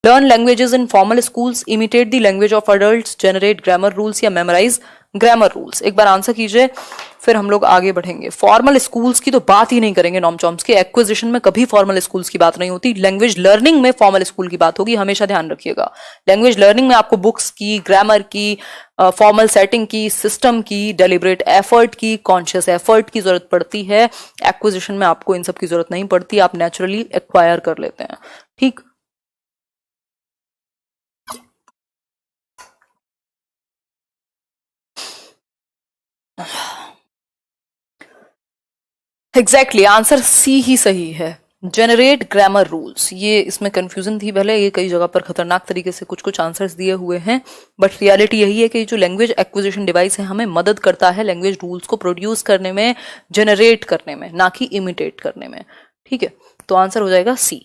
Learn languages in formal schools, imitate the language of adults, generate grammar rules या memorise grammar rules. एक बार answer कीजिए, फिर हम लोग आगे बढ़ेंगे। फॉर्मल स्कूल्स की तो बात ही नहीं करेंगे नॉम चॉम्स के, एक्विजिशन में कभी फॉर्मल स्कूल्स की बात नहीं होती। लैंग्वेज लर्निंग में फॉर्मल स्कूल की बात होगी, हमेशा ध्यान रखिएगा। लैंग्वेज लर्निंग में आपको बुक्स की, ग्रामर की, फॉर्मल सेटिंग की, सिस्टम की, डेलिब्रेट एफर्ट की, कॉन्शियस एफर्ट की जरूरत पड़ती है। एक्विजिशन में आपको इन सब की जरूरत नहीं पड़ती, आप नेचुरली एक्वायर कर लेते हैं। ठीक, एग्जैक्टली आंसर सी ही सही है। जनरेट ग्रामर रूल्स, ये इसमें कंफ्यूजन थी पहले, ये कई जगह पर खतरनाक तरीके से कुछ कुछ आंसर्स दिए हुए हैं, बट रियलिटी यही है कि जो लैंग्वेज एक्विजिशन डिवाइस है हमें मदद करता है लैंग्वेज रूल्स को प्रोड्यूस करने में, जनरेट करने में, ना कि इमिटेट करने में। ठीक है, तो आंसर हो जाएगा सी।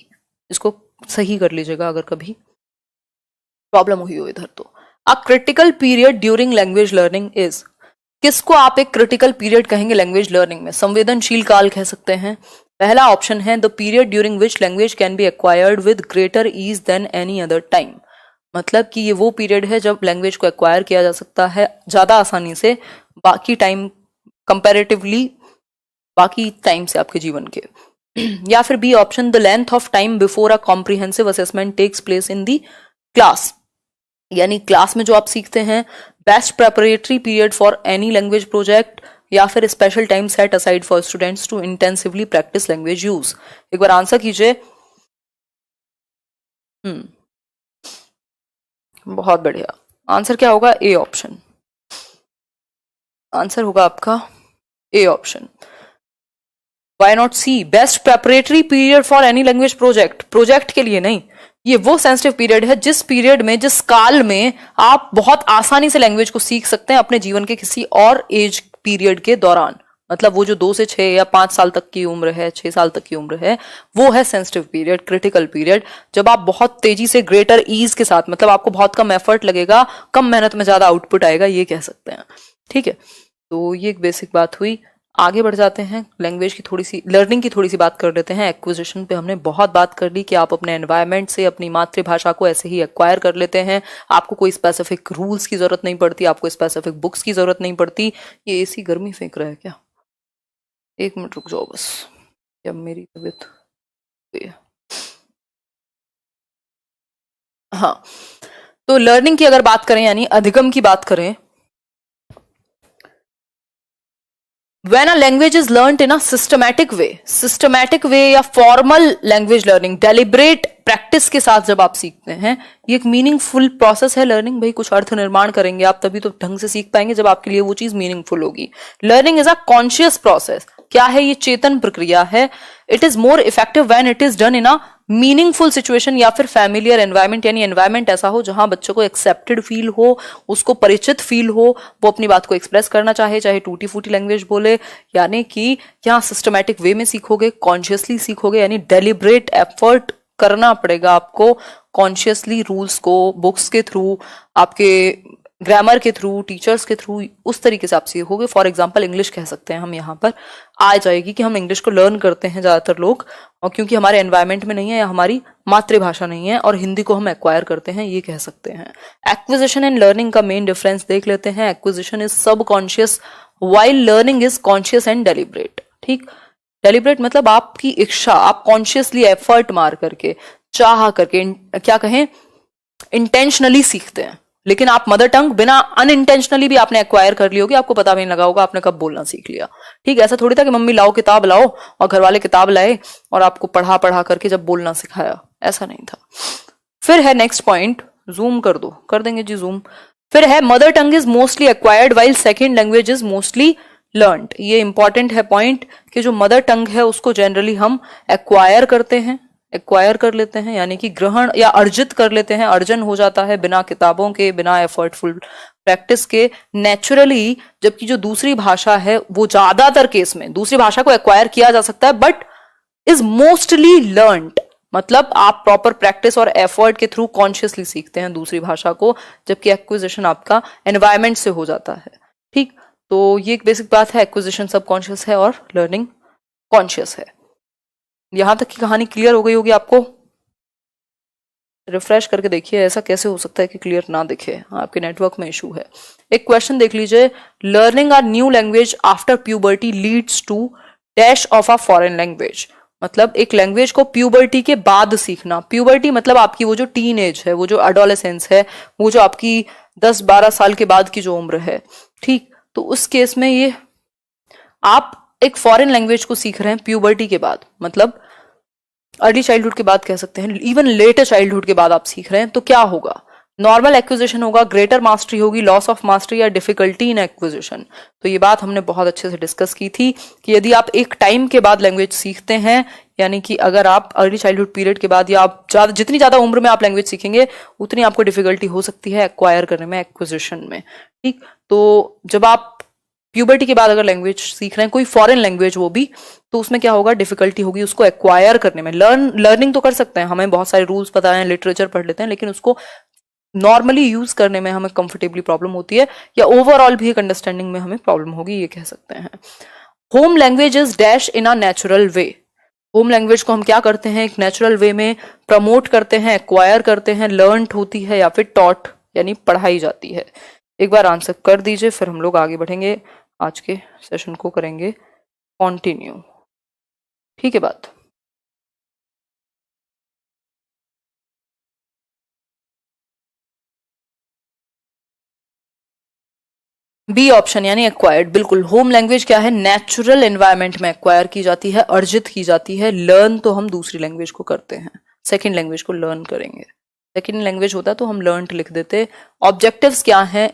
इसको सही कर लीजिएगा अगर कभी प्रॉब्लम हुई हो इधर तो। A critical period during language learning is, किसको आप एक क्रिटिकल पीरियड कहेंगे लैंग्वेज लर्निंग में? संवेदनशील काल कह सकते हैं। पहला ऑप्शन है the period during which language can be acquired with greater ease than any other time, मतलब कि ये वो पीरियड है जब लैंग्वेज को एक्वायर किया जा सकता है ज्यादा आसानी से बाकी टाइम कंपैरेटिवली, बाकी टाइम से आपके जीवन के। या फिर B option the length of time before a comprehensive assessment takes place in the class, यानी क्लास में जो आप सीखते हैं, best preparatory period for any language project, या फिर special time set aside for students to intensively practice language use. एक बार आंसर कीजिए। बहुत बढ़िया, आंसर क्या होगा? A option. आंसर होगा आपका A option. Why not C? Best preparatory period for any language project, project के लिए नहीं, ये वो सेंसिटिव पीरियड है जिस पीरियड में, जिस काल में आप बहुत आसानी से लैंग्वेज को सीख सकते हैं अपने जीवन के किसी और एज पीरियड के दौरान। मतलब वो जो 2 से 6 या 5 साल तक की उम्र है, 6 साल तक की उम्र है, वो है सेंसिटिव पीरियड, क्रिटिकल पीरियड, जब आप बहुत तेजी से ग्रेटर ईज के साथ, मतलब आपको बहुत कम एफर्ट लगेगा, कम मेहनत में ज्यादा आउटपुट आएगा, ये कह सकते हैं। ठीक है, तो ये एक बेसिक बात हुई। आगे बढ़ जाते हैं, लैंग्वेज की थोड़ी सी, लर्निंग की थोड़ी सी बात कर लेते हैं। एक्विजिशन पे हमने बहुत बात कर ली कि आप अपने एनवायरनमेंट से अपनी मातृभाषा को ऐसे ही एक्वायर कर लेते हैं, आपको कोई स्पेसिफिक रूल्स की जरूरत नहीं पड़ती, आपको स्पेसिफिक बुक्स की जरूरत नहीं पड़ती। ये एसी गर्मी फेंक रहा है क्या? 1 मिनट रुक जाओ बस, जब मेरी तबीयत। हाँ, तो लर्निंग की अगर बात करें, यानी अधिगम की बात करें, when a language is learnt in a systematic way या formal language learning, deliberate practice के साथ जब आप सीखते हैं, ये एक मीनिंगफुल प्रोसेस है लर्निंग। भाई कुछ अर्थ निर्माण करेंगे आप, तभी तो ढंग से सीख पाएंगे जब आपके लिए वो चीज मीनिंगफुल होगी। Learning is a conscious process, क्या है? ये चेतन प्रक्रिया है। It is more effective when it is done in a meaningful situation या फिर फैमिलियर एनवायरमेंट, यानी एनवायरमेंट ऐसा हो जहां बच्चों को एक्सेप्टेड फील हो, उसको परिचित फील हो, वो अपनी बात को एक्सप्रेस करना चाहे, चाहे टूटी फूटी लैंग्वेज बोले। यानी कि यहाँ सिस्टमैटिक वे में सीखोगे, कॉन्शियसली सीखोगे, यानी डेलिब्रेट एफर्ट करना पड़ेगा आपको कॉन्शियसली, रूल्स को बुक्स के थ्रू, आपके ग्रामर के थ्रू, टीचर्स के थ्रू, उस तरीके से आप सीखोगे। फॉर एग्जाम्पल इंग्लिश कह सकते हैं हम, यहाँ पर आ जाएगी कि हम इंग्लिश को लर्न करते हैं ज्यादातर लोग, और क्योंकि हमारे एनवायरमेंट में नहीं है या हमारी मातृभाषा नहीं है, और हिंदी को हम एक्वायर करते हैं, ये कह सकते हैं। एक्विजिशन एंड लर्निंग का मेन डिफरेंस देख लेते हैं। एक्विजिशन इज सब conscious while learning is conscious and deliberate. ठीक, डेलिब्रेट मतलब आपकी इच्छा, आप कॉन्शियसली एफर्ट मार करके, चाह करके, क्या कहें, इंटेंशनली सीखते हैं। लेकिन आप मदर टंग बिना अनइंटेंशनली भी आपने एक्वायर कर ली होगी, आपको पता भी नहीं लगा होगा आपने कब बोलना सीख लिया। ठीक, ऐसा थोड़ी था कि मम्मी लाओ किताब लाओ और घर वाले किताब लाए और आपको पढ़ा पढ़ा करके जब बोलना सिखाया, ऐसा नहीं था। फिर है नेक्स्ट पॉइंट, जूम कर दो, कर देंगे जी जूम। फिर है mother tongue is mostly acquired while second language is mostly learned. ये इंपॉर्टेंट है पॉइंट कि जो मदर टंग है उसको जनरली हम एक्वायर करते हैं, एक्वायर कर लेते हैं, यानी कि ग्रहण या अर्जित कर लेते हैं, अर्जन हो जाता है बिना किताबों के, बिना एफर्टफुल प्रैक्टिस के, नेचुरली। जबकि जो दूसरी भाषा है वो ज्यादातर केस में दूसरी भाषा को एक्वायर किया जा सकता है, बट इज मोस्टली लर्नड, मतलब आप प्रॉपर प्रैक्टिस और एफर्ट के थ्रू कॉन्शियसली सीखते हैं दूसरी भाषा को, जबकि एक्विजिशन आपका एनवायरमेंट से हो जाता है। ठीक, तो ये एक बेसिक बात है, एक्विजिशन सब कॉन्शियस है और लर्निंग कॉन्शियस है। यहां तक की कहानी क्लियर हो गई होगी आपको? रिफ्रेश करके देखिए, ऐसा कैसे हो सकता है कि क्लियर ना दिखे, आपके नेटवर्क में इशू है। एक क्वेश्चन देख लीजिए, learning a new language after puberty leads to dash of a foreign language. मतलब एक लैंग्वेज को प्यूबर्टी के बाद सीखना। प्यूबर्टी मतलब आपकी वो जो टीन एज है, वो जो एडोलेसेंस है, वो जो आपकी 10-12 साल के बाद की जो उम्र है, ठीक, तो उस केस में ये आप एक फॉरेन लैंग्वेज को सीख रहे हैं प्यूबर्टी के बाद, मतलब अर्ली चाइल्डहुड के बाद कह सकते हैं, इवन लेटर चाइल्डहुड के बाद आप सीख रहे हैं, तो क्या होगा? नॉर्मल एक्विजिशन होगा, ग्रेटर मास्टरी होगी, लॉस ऑफ मास्टरी या डिफिकल्टी इन एक्विजिशन। तो ये बात हमने बहुत अच्छे से डिस्कस की थी कि यदि आप एक टाइम के बाद लैंग्वेज सीखते हैं, यानी कि अगर आप अर्ली चाइल्डहुड पीरियड के बाद या आप जितनी ज्यादा उम्र में आप लैंग्वेज सीखेंगे उतनी आपको डिफिकल्टी हो सकती है एक्वायर करने में, एक्विजिशन में, ठीक। तो जब आप प्यूबर्टी के बाद अगर लैंग्वेज सीख रहे हैं, कोई फॉरेन लैंग्वेज वो भी, तो उसमें क्या होगा? डिफिकल्टी होगी उसको एक्वायर करने में। लर्निंग तो कर सकते हैं, हमें बहुत सारे रूल्स पता है, लिटरेचर पढ़ लेते हैं, लेकिन उसको नॉर्मली यूज करने में हमें कंफर्टेबली प्रॉब्लम होती है, या ओवरऑल भी एक अंडरस्टैंडिंग में हमें प्रॉब्लम होगी, ये कह सकते हैं। Home language is dash in a natural way. Home language को हम क्या करते हैं? एक नेचुरल वे में प्रमोट करते हैं, एक्वायर करते हैं, लर्नड होती है या फिर टॉट यानी पढ़ाई जाती है। एक बार आंसर कर दीजिए, फिर हम लोग आगे बढ़ेंगे, आज के सेशन को करेंगे कंटिन्यू, ठीक है बात। बी ऑप्शन यानी एक्वायर्ड, बिल्कुल। होम लैंग्वेज क्या है? नेचुरल एनवायरनमेंट में एक्वायर की जाती है, अर्जित की जाती है। लर्न तो हम दूसरी लैंग्वेज को करते हैं, सेकंड लैंग्वेज को लर्न करेंगे। सेकंड लैंग्वेज होता तो हम लर्न लिख देते। ऑब्जेक्टिव्स क्या हैं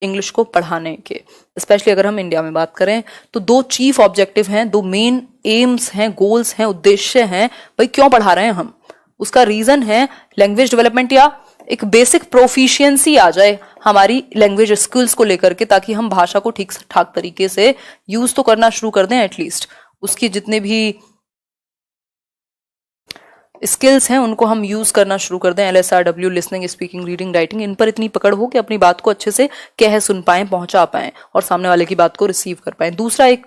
इंग्लिश को पढ़ाने के? स्पेशली अगर हम इंडिया में बात करें तो दो चीफ ऑब्जेक्टिव हैं, दो मेन एम्स हैं, गोल्स हैं, उद्देश्य हैं। भाई क्यों पढ़ा रहे हैं हम? उसका रीजन है लैंग्वेज डेवलपमेंट, या एक बेसिक प्रोफिशिएंसी आ जाए हमारी लैंग्वेज स्किल्स को लेकर के, ताकि हम भाषा को ठीक ठाक तरीके से यूज तो करना शुरू कर दें, एटलीस्ट उसकी जितने भी स्किल्स हैं उनको हम यूज करना शुरू कर दें। LSRW, listening, speaking, reading, writing, इन पर इतनी पकड़ हो कि अपनी बात को अच्छे से कह सुन पाएं, पहुंचा पाएं और सामने वाले की बात को रिसीव कर पाएं। दूसरा एक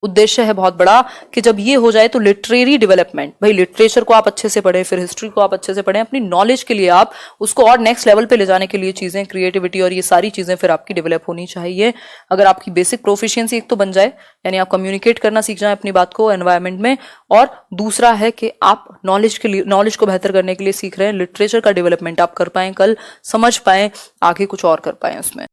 उद्देश्य है बहुत बड़ा कि जब ये हो जाए तो लिटरेरी डेवलपमेंट, भाई लिटरेचर को आप अच्छे से पढ़ें, फिर हिस्ट्री को आप अच्छे से पढ़ें, अपनी नॉलेज के लिए आप उसको और नेक्स्ट लेवल पे ले जाने के लिए चीजें, क्रिएटिविटी और ये सारी चीजें फिर आपकी डेवलप होनी चाहिए। अगर आपकी बेसिक प्रोफिशिएंसी एक तो बन जाए, यानी आप कम्युनिकेट करना सीख जाए अपनी बात को एनवायरमेंट में, और दूसरा है कि आप नॉलेज के लिए, नॉलेज को बेहतर करने के लिए सीख रहे हैं, लिटरेचर का डेवलपमेंट आप कर पाएं, कल समझ पाएं, आगे कुछ और कर पाएं उसमें।